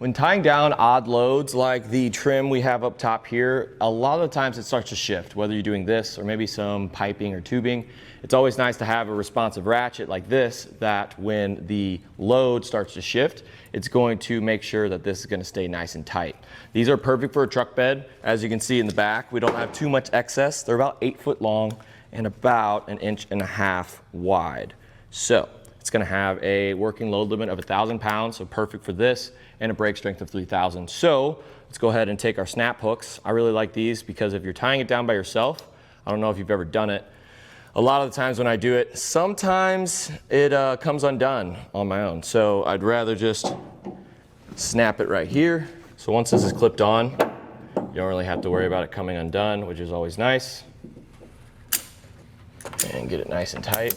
When tying down odd loads like the trim we have up top here, a lot of the times it starts to shift, whether you're doing this or maybe some piping or tubing. It's always nice to have a responsive ratchet like this that when the load starts to shift, it's going to make sure that this is going to stay nice and tight. These are perfect for a truck bed. As you can see in the back, we don't have too much excess. They're about 8 foot long and about 1.5 inches wide. So it's going to have a working load limit of 1,000 pounds, so perfect for this, and a brake strength of 3,000. So let's go ahead and take our snap hooks. I really like these because if you're tying it down by yourself, I don't know if you've ever done it, a lot of the times when I do it, sometimes it comes undone on my own. So I'd rather just snap it right here. So once this is clipped on, you don't really have to worry about it coming undone, which is always nice. And get it nice and tight.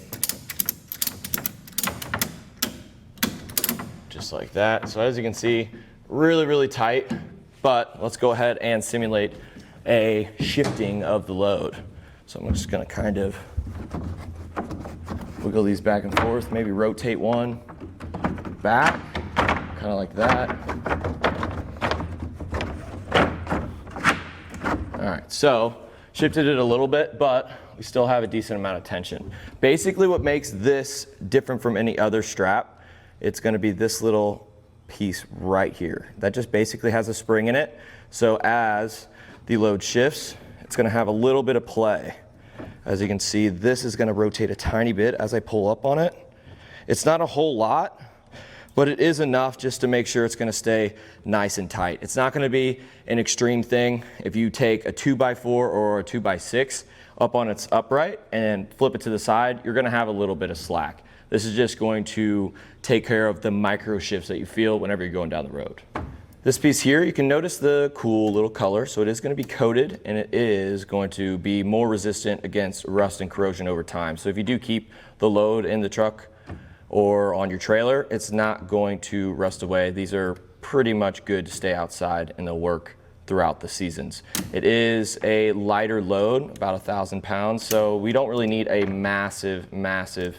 Just like that. So as you can see, really, really tight, but let's go ahead and simulate a shifting of the load. So I'm just gonna kind of wiggle these back and forth, maybe rotate one back, kind of like that. All right, so shifted it a little bit, but we still have a decent amount of tension. Basically what makes this different from any other strap, it's going to be this little piece right here. That just basically has a spring in it. So as the load shifts, it's going to have a little bit of play. As you can see, this is going to rotate a tiny bit as I pull up on it. It's not a whole lot, but it is enough just to make sure it's going to stay nice and tight. It's not going to be an extreme thing. If you take a 2x4 or a 2x6 up on its upright and flip it to the side, you're going to have a little bit of slack. This is just going to take care of the micro shifts that you feel whenever you're going down the road. This piece here, you can notice the cool little color. So it is going to be coated and it is going to be more resistant against rust and corrosion over time. So if you do keep the load in the truck or on your trailer, it's not going to rust away. These are pretty much good to stay outside and they'll work throughout the seasons. It is a lighter load, about 1,000 pounds. So we don't really need a massive, massive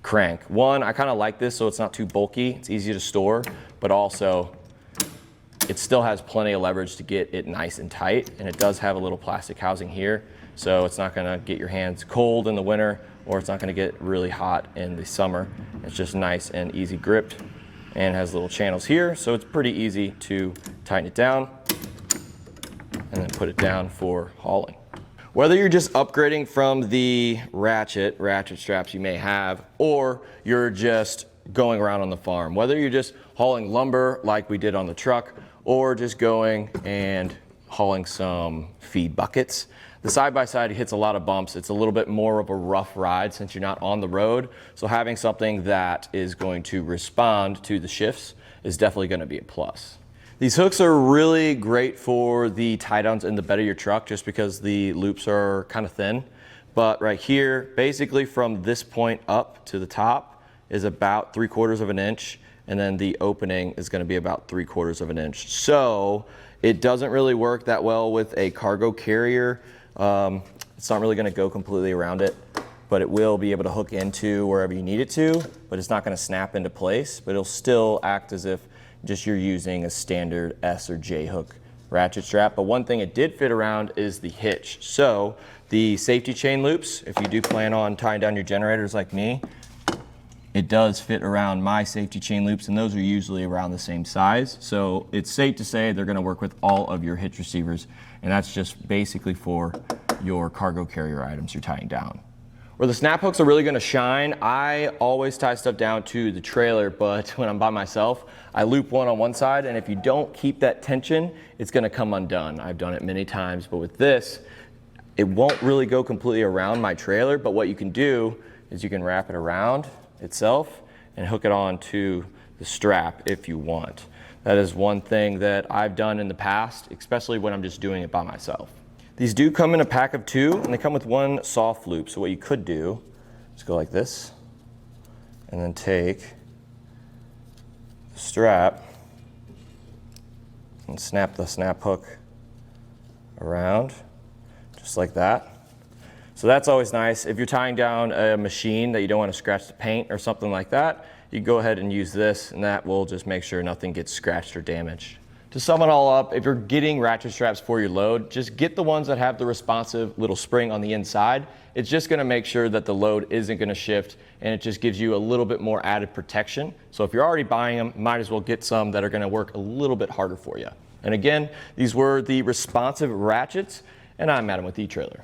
crank. One, I kind of like this so it's not too bulky, it's easy to store, but also it still has plenty of leverage to get it nice and tight, and it does have a little plastic housing here, so it's not going to get your hands cold in the winter or it's not going to get really hot in the summer. It's just nice and easy gripped and has little channels here, so it's pretty easy to tighten it down and then put it down for hauling. Whether you're just upgrading from the ratchet straps you may have, or you're just going around on the farm, whether you're just hauling lumber like we did on the truck, or just going and hauling some feed buckets, the side-by-side hits a lot of bumps. It's a little bit more of a rough ride since you're not on the road. So having something that is going to respond to the shifts is definitely going to be a plus. These hooks are really great for the tie downs in the bed of your truck just because the loops are kind of thin. But right here, basically from this point up to the top is about 3/4 of an inch, and then the opening is going to be about 3/4 of an inch. So it doesn't really work that well with a cargo carrier. It's not really going to go completely around it, but it will be able to hook into wherever you need it to, but it's not going to snap into place, but it'll still act as if just you're using a standard S or J hook ratchet strap. But one thing it did fit around is the hitch. So the safety chain loops, if you do plan on tying down your generators like me, it does fit around my safety chain loops, and those are usually around the same size. So it's safe to say they're going to work with all of your hitch receivers, and that's just basically for your cargo carrier items you're tying down. Where the snap hooks are really going to shine, I always tie stuff down to the trailer, but when I'm by myself, I loop one on one side, and if you don't keep that tension, it's going to come undone. I've done it many times, but with this, it won't really go completely around my trailer, but what you can do is you can wrap it around itself and hook it on to the strap if you want. That is one thing that I've done in the past, especially when I'm just doing it by myself. These do come in a pack of 2, and they come with 1 soft loop. So what you could do is go like this, and then take the strap and snap the snap hook around, just like that. So that's always nice. If you're tying down a machine that you don't want to scratch the paint or something like that, you can go ahead and use this, and that will just make sure nothing gets scratched or damaged. To sum it all up, if you're getting ratchet straps for your load, just get the ones that have the responsive little spring on the inside. It's just gonna make sure that the load isn't gonna shift, and it just gives you a little bit more added protection. So if you're already buying them, might as well get some that are gonna work a little bit harder for you. And again, these were the responsive ratchets, and I'm Adam with eTrailer.